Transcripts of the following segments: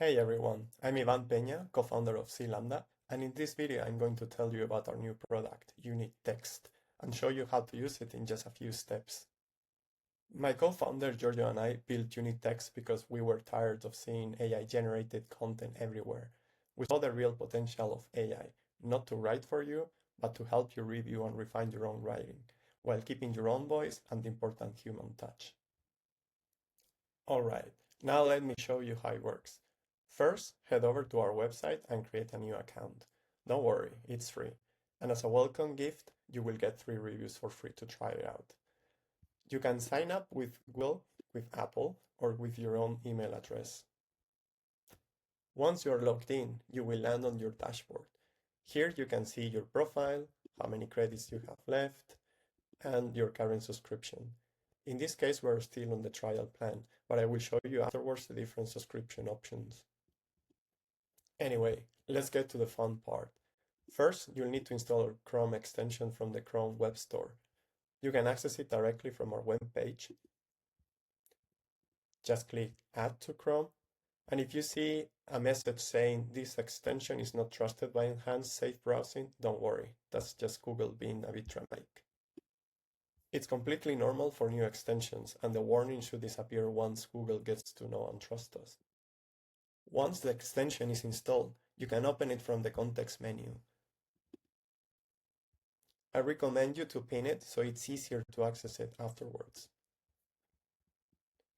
Hey everyone, I'm Ivan Peña, co-founder of C Lambda, and in this video I'm going to tell you about our new product, UnitText, and show you how to use it in just a few steps. My co-founder Giorgio and I built UnitText because we were tired of seeing AI-generated content everywhere. We saw the real potential of AI, not to write for you, but to help you review and refine your own writing, while keeping your own voice and the important human touch. Alright, now let me show you how it works. First, head over to our website and create a new account. Don't worry, it's free. And as a welcome gift, you will get 3 reviews for free to try it out. You can sign up with Google, with Apple, or with your own email address. Once you're logged in, you will land on your dashboard. Here you can see your profile, how many credits you have left, and your current subscription. In this case, we're still on the trial plan, but I will show you afterwards the different subscription options. Anyway, let's get to the fun part. First, you'll need to install a Chrome extension from the Chrome Web Store. You can access it directly from our web page. Just click Add to Chrome, and if you see a message saying this extension is not trusted by enhanced safe browsing, don't worry, that's just Google being a bit dramatic. It's completely normal for new extensions, and the warning should disappear once Google gets to know and trust us. Once the extension is installed, you can open it from the context menu. I recommend you to pin it so it's easier to access it afterwards.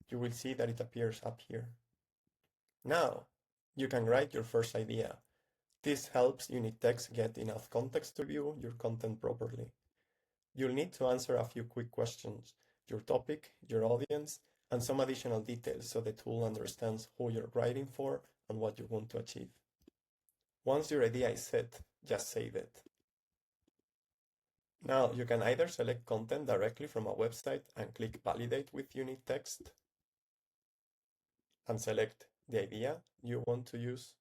You will see that it appears up here. Now, you can write your first idea. This helps UnitText get enough context to view your content properly. You'll need to answer a few quick questions, your topic, your audience, and some additional details so the tool understands who you're writing for and what you want to achieve. Once your idea is set, just save it. Now you can either select content directly from a website and click Validate with UnitText and select the idea you want to use,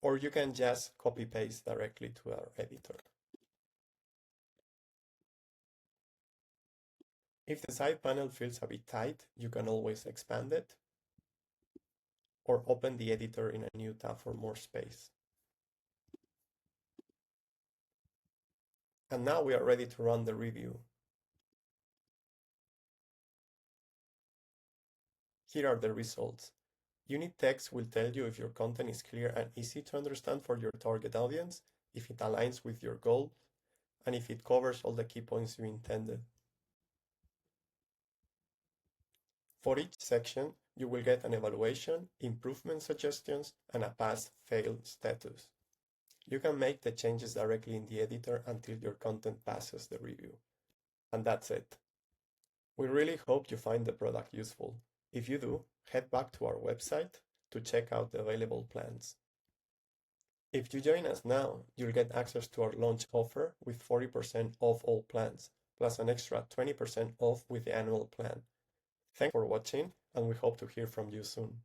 or you can just copy-paste directly to our editor. If the side panel feels a bit tight, you can always expand it or open the editor in a new tab for more space. And now we are ready to run the review. Here are the results. UnitText will tell you if your content is clear and easy to understand for your target audience, if it aligns with your goal, and if it covers all the key points you intended. For each section, you will get an evaluation, improvement suggestions, and a pass-fail status. You can make the changes directly in the editor until your content passes the review. And that's it. We really hope you find the product useful. If you do, head back to our website to check out the available plans. If you join us now, you'll get access to our launch offer with 40% off all plans, plus an extra 20% off with the annual plan. Thanks for watching, and we hope to hear from you soon.